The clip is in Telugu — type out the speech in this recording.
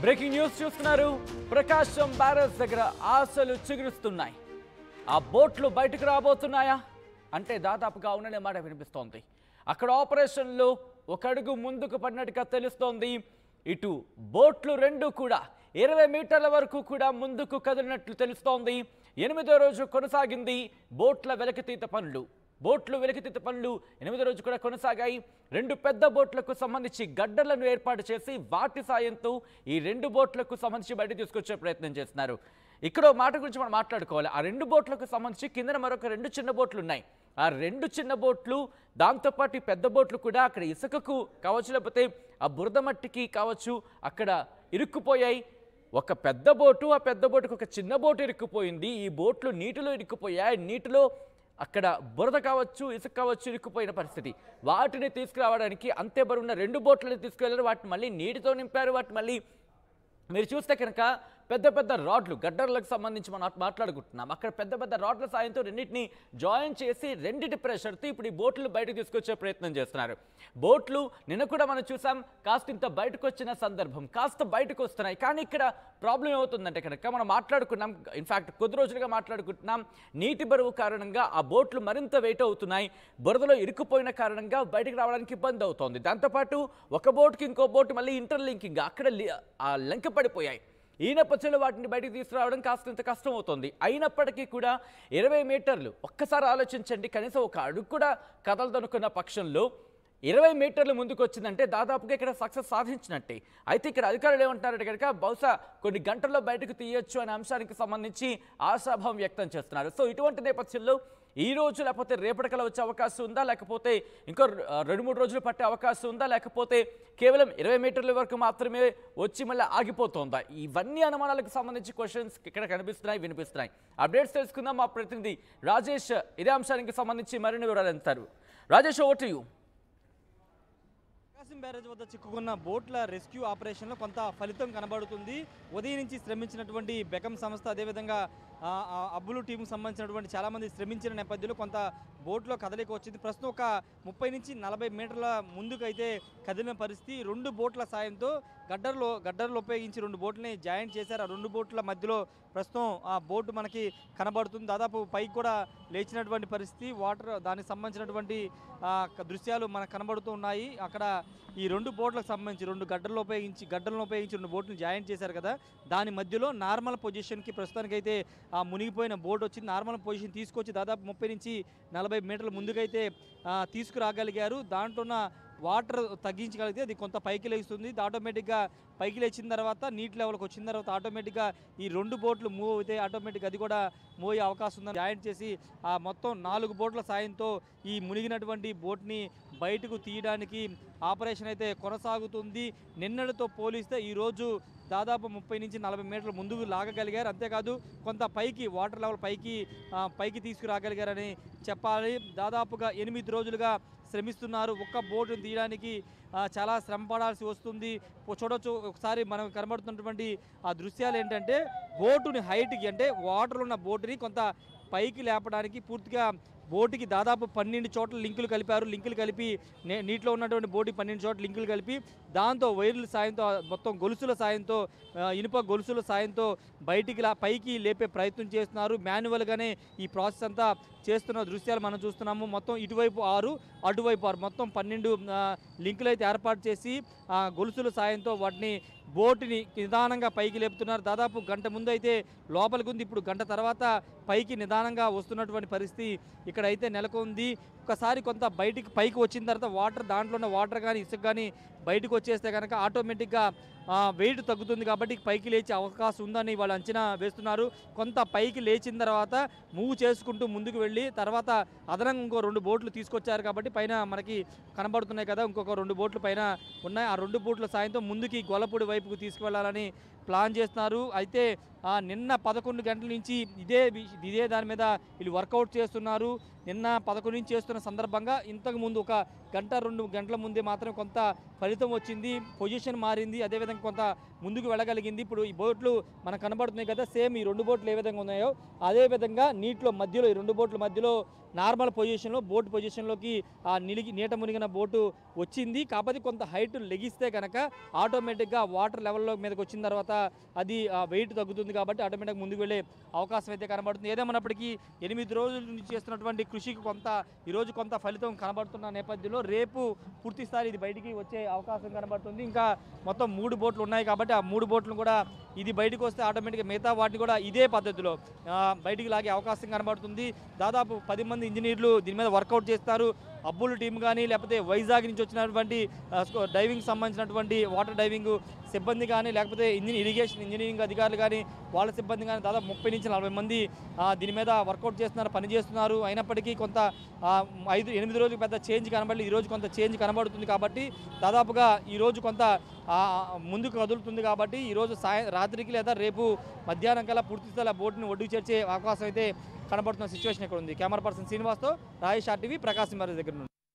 బ్రేకింగ్ న్యూస్ చూస్తున్నారు. ప్రకాశం బ్యారేజ్ దగ్గర ఆశలు చిగురుస్తున్నాయి. ఆ బోట్లు బయటకు రాబోతున్నాయా అంటే దాదాపుగా అవుననే మాట వినిపిస్తోంది. అక్కడ ఆపరేషన్లో ఒక అడుగు ముందుకు పడినట్టుగా తెలుస్తోంది. ఇటు బోట్లు రెండు కూడా 20 మీటర్ల వరకు కూడా ముందుకు కదిలినట్లు తెలుస్తోంది. 8వ రోజు కొనసాగింది బోట్ల వెలికితీత పనులు. బోట్లు వెలికితీత పనులు 8వ రోజు కూడా కొనసాగాయి. రెండు పెద్ద బోట్లకు సంబంధించి గడ్డలను ఏర్పాటు చేసి వాటి సాయంతో ఈ రెండు బోట్లకు సంబంధించి బయట తీసుకొచ్చే ప్రయత్నం చేస్తున్నారు. ఇక్కడ మాట గురించి మనం మాట్లాడుకోవాలి. ఆ రెండు బోట్లకు సంబంధించి కింద మరొక రెండు చిన్న బోట్లు ఉన్నాయి. ఆ రెండు చిన్న బోట్లు దాంతోపాటు పెద్ద బోట్లు కూడా అక్కడ ఇసుకకు కావచ్చు, లేకపోతే ఆ బురద మట్టికి కావచ్చు అక్కడ ఇరుక్కుపోయాయి. ఒక పెద్ద బోటు, ఆ పెద్ద బోటుకు ఒక చిన్న బోటు ఇరుక్కుపోయింది. ఈ బోట్లు నీటిలో ఇరుక్కుపోయాయి. నీటిలో అక్కడ బురద కావచ్చు, ఇసుక కావచ్చు ఇరుక్కుపోయిన పరిస్థితి. వాటిని తీసుకురావడానికి అంతే బరువున్న రెండు బోట్లను తీసుకెళ్లారు. వాటిని మళ్ళీ నీటితో నింపారు. వాటిని మళ్ళీ మీరు చూస్తే కనుక పెద్ద పెద్ద రాడ్లు గడ్డర్లకు సంబంధించి మనం మాట్లాడుకుంటున్నాం. అక్కడ పెద్ద పెద్ద రాడ్ల సాయంతో రెండింటిని జాయిన్ చేసి రెండింటి ప్రెషర్తో ఇప్పుడు ఈ బోట్లు బయటకు తీసుకొచ్చే ప్రయత్నం చేస్తున్నారు. బోట్లు నిన్న కూడా మనం చూసాం, కాస్త ఇంత బయటకు వచ్చిన సందర్భం కాస్త బయటకు వస్తున్నాయి. కానీ ఇక్కడ ప్రాబ్లం ఏమవుతుందంటే కనుక మనం మాట్లాడుకున్నాం, ఇన్ఫ్యాక్ట్ కొద్ది రోజులుగా మాట్లాడుకుంటున్నాం, నీటి బరువు కారణంగా ఆ బోట్లు మరింత వెయిట్ అవుతున్నాయి. బురదలో ఇరుక్కుపోయిన కారణంగా బయటకు రావడానికి ఇబ్బంది అవుతోంది. దాంతోపాటు ఒక బోటుకి ఇంకో బోటు మళ్ళీ ఇంటర్లింకింగ్ అక్కడ లంక పడిపోయాయి. ఈ నేపథ్యంలో వాటిని బయటకు తీసుకురావడం కాస్తంత కష్టం అవుతుంది. అయినప్పటికీ కూడా 20 మీటర్లు ఒక్కసారి ఆలోచించండి, కనీసం ఒక అడుగు కూడా కదలదనుకున్న పక్షంలో 20 మీటర్లు ముందుకు వచ్చిందంటే దాదాపుగా ఇక్కడ సక్సెస్ సాధించినట్టే. అయితే ఇక్కడ అధికారులు ఏమంటారంటే కనుక బహుశా కొన్ని గంటల్లో బయటకు తీయొచ్చు అనే అంశానికి సంబంధించి ఆశాభావం వ్యక్తం చేస్తున్నారు. సో ఇటువంటి నేపథ్యంలో ఈ రోజు లేకపోతే రేపటికల్లా వచ్చే అవకాశం ఉందా, లేకపోతే ఇంకో 2-3 రోజులు పట్టే అవకాశం ఉందా, లేకపోతే కేవలం 20 మీటర్ల వరకు మాత్రమే వచ్చి మళ్ళీ ఆగిపోతుందా? ఇవన్నీ అనుమానాలకు సంబంధించి క్వశ్చన్స్ ఇక్కడ కనిపిస్తున్నాయి, వినిపిస్తున్నాయి. అప్డేట్స్ తెలుసుకుందాం. మా ప్రతినిధి రాజేష్ ఇదే అంశానికి సంబంధించి మరిన్ని వివరాలు అందిస్తారు. Rajesh, over to you. Prakasam barrage వద్ద చిక్కుకున్న బోట్ల రెస్క్యూ ఆపరేషన్లో కొంత ఫలితం కనబడుతుంది. ఉదయం నుంచి శ్రమించినటువంటి బెకం సంస్థ, అదేవిధంగా అబ్బులు టీంకు సంబంధించినటువంటి చాలామంది శ్రమించిన నేపథ్యంలో కొంత బోట్లో కదలిక వచ్చింది. ప్రస్తుతం ఒక 30 నుంచి 40 మీటర్ల ముందుకైతే కదిలిన పరిస్థితి. రెండు బోట్ల సాయంతో గడ్డర్లు ఉపయోగించి రెండు బోట్లని జాయింట్ చేశారు. ఆ రెండు బోట్ల మధ్యలో ప్రస్తుతం ఆ బోటు మనకి కనబడుతుంది. దాదాపు పైకి కూడా లేచినటువంటి పరిస్థితి. వాటర్ దానికి సంబంధించినటువంటి దృశ్యాలు మనకు కనబడుతూ ఉన్నాయి. అక్కడ ఈ రెండు బోట్లకు సంబంధించి రెండు గడ్డలను ఉపయోగించి రెండు బోట్లను జాయింట్ చేశారు కదా, దాని మధ్యలో నార్మల్ పొజిషన్కి ప్రస్తుతానికైతే ఆ మునిగిపోయిన బోట్ వచ్చింది. నార్మల్ పొజిషన్ తీసుకొచ్చి దాదాపు 30 నుంచి 40 మీటర్ల ముందుకైతే తీసుకురాగలిగారు. దాంట్లో ఉన్న వాటర్ తగ్గించగలిగితే అది కొంత పైకి లేస్తుంది. ఆటోమేటిక్గా పైకి లేచిన తర్వాత నీటి లెవెల్కి వచ్చిన తర్వాత ఆటోమేటిక్గా ఈ రెండు బోట్లు మూవ్ అయితే ఆటోమేటిక్గా అది కూడా మూవ్ అయ్యే అవకాశం ఉందని జాయింట్ చేసి ఆ మొత్తం 4 బోట్ల సాయంతో ఈ మునిగినటువంటి బోట్ని బయటకు తీయడానికి ఆపరేషన్ అయితే కొనసాగుతుంది. నిన్నటితో పోలిస్తే ఈరోజు దాదాపు 30 నుంచి 40 మీటర్ల ముందుకు లాగగలిగారు. అంతేకాదు కొంత పైకి వాటర్ లెవెల్ పైకి తీసుకురాగలిగారని చెప్పాలి. దాదాపుగా 8 రోజులుగా శ్రమిస్తున్నారు. ఒక్క బోటును తీయడానికి చాలా శ్రమ పడాల్సి వస్తుంది. చూడొచ్చు ఒకసారి మనం కనబడుతున్నటువంటి ఆ దృశ్యాలు ఏంటంటే బోటుని హైట్కి అంటే వాటర్ ఉన్న బోటుని కొంత పైకి లేపడానికి పూర్తిగా బోటుకి దాదాపు 12 చోట్ల లింకులు కలిపి నీటిలో ఉన్నటువంటి బోటుకి 12 చోట్ల లింకులు కలిపి దాంతో వైర్ల సాయంతో మొత్తం గొలుసుల సాయంతో ఇనుప గొలుసుల సాయంతో పైకి లేపే ప్రయత్నం చేస్తున్నారు. మాన్యువల్గానే ఈ ప్రాసెస్ అంతా చేస్తున్న దృశ్యాలు మనం చూస్తున్నాము. మొత్తం ఇటువైపు 6 అటువైపు 6 మొత్తం 12 లింకులు అయితే ఏర్పాటు చేసి గొలుసుల సాయంతో వాటిని బోటుని నిదానంగా పైకి లేపుతున్నారు. దాదాపు గంట ముందు అయితే లోపలికి ఉంది, ఇప్పుడు గంట తర్వాత పైకి నిదానంగా వస్తున్నటువంటి పరిస్థితి ఇక్కడైతే నెలకొంది. ఒకసారి కొంత పైకి వచ్చిన తర్వాత దాంట్లో ఉన్న వాటర్ కానీ ఇసుక కానీ బయటకు వచ్చేస్తే కనుక ఆటోమేటిక్గా వెయిట్ తగ్గుతుంది. కాబట్టి పైకి లేచే అవకాశం ఉందని వాళ్ళు అంచనా వేస్తున్నారు. కొంత పైకి లేచిన తర్వాత మూవ్ చేసుకుంటూ ముందుకు వెళ్ళి తర్వాత అదనంగా ఇంకో 2 బోట్లు తీసుకొచ్చారు. కాబట్టి పైన మనకి కనబడుతున్నాయి కదా, ఇంకొక 2 బోట్లు పైన ఉన్నాయి. ఆ 2 బోట్ల సాయంతో ముందుకి గొల్లపూడి వైపుకు తీసుకువెళ్లాలని ప్లాన్ చేస్తున్నారు. అయితే నిన్న 11 గంటల నుంచి ఇదే దాని మీద వీళ్ళు వర్కౌట్ చేస్తున్నారు. నిన్న 11 నుంచి చేస్తున్న సందర్భంగా ఇంతకు ముందు ఒక గంట 2 గంటల ముందే మాత్రం కొంత ఫలితం వచ్చింది, పొజిషన్ మారింది, అదేవిధంగా కొంత ముందుకు వెళ్ళగలిగింది. ఇప్పుడు ఈ బోట్లు మనకు కనబడుతున్నాయి కదా, సేమ్ ఈ 2 బోట్లు ఏ విధంగా ఉన్నాయో అదే విధంగా నీటిలో మధ్యలో ఈ 2 బోట్ల మధ్యలో నార్మల్ పొజిషన్లో బోట్ పొజిషన్లోకి నీట మునిగిన బోటు వచ్చింది. కాకపోతే కొంత హైట్ లెగిస్తే కనుక ఆటోమేటిక్గా వాటర్ లెవెల్లో మీదకి వచ్చిన తర్వాత అది వెయిట్ తగ్గుతుంది కాబట్టి ఆటోమేటిక్గా ముందుకు వెళ్ళే అవకాశం అయితే కనబడుతుంది. ఏదేమన్నప్పటికీ 8 రోజుల నుంచి చేస్తున్నటువంటి కృషికి ఈరోజు కొంత ఫలితం కనబడుతున్న నేపథ్యంలో రేపు పూర్తి స్థాయి ఇది బయటికి వచ్చే అవకాశం కనబడుతుంది. ఇంకా మొత్తం 3 బోట్లు ఉన్నాయి కాబట్టి ఆ 3 బోట్లను కూడా ఇది బయటకు వస్తే ఆటోమేటిక్గా మిగతా వాటిని కూడా ఇదే పద్ధతిలో బయటికి లాగే అవకాశం కనబడుతుంది. దాదాపు 10 మంది ఇంజనీర్లు దీని మీద వర్కౌట్ చేస్తారు. అబ్బులు టీం కానీ లేకపోతే వైజాగ్ నుంచి వచ్చినటువంటి డైవింగ్ సంబంధించినటువంటి వాటర్ డైవింగ్ సిబ్బంది కానీ లేకపోతే ఇరిగేషన్ ఇంజనీరింగ్ అధికారులు కానీ వాళ్ళ సిబ్బంది కానీ దాదాపు 30 నుంచి 40 మంది దీని మీద వర్కౌట్ చేస్తున్నారు, పనిచేస్తున్నారు. అయినప్పటికీ కొంత 8 రోజులకు పెద్ద చేంజ్ కనబడలేదు, ఈరోజు కొంత చేంజ్ కనబడుతుంది కాబట్టి దాదాపుగా ఈరోజు కొంత ముందుకు కదులుతుంది కాబట్టి ఈరోజు రాత్రికి లేదా రేపు మధ్యాహ్నం కల్లా పూర్తి స్థాయి బోట్ని ఒడ్డుకు చేర్చే అవకాశం అయితే కనబడుతున్న సిచ్యువేషన్ ఇక్కడ ఉంది. కెమెరా పర్సన్ శ్రీనివాస్తో రాజేష్ RTV ప్రకాశం దగ్గర నుండి.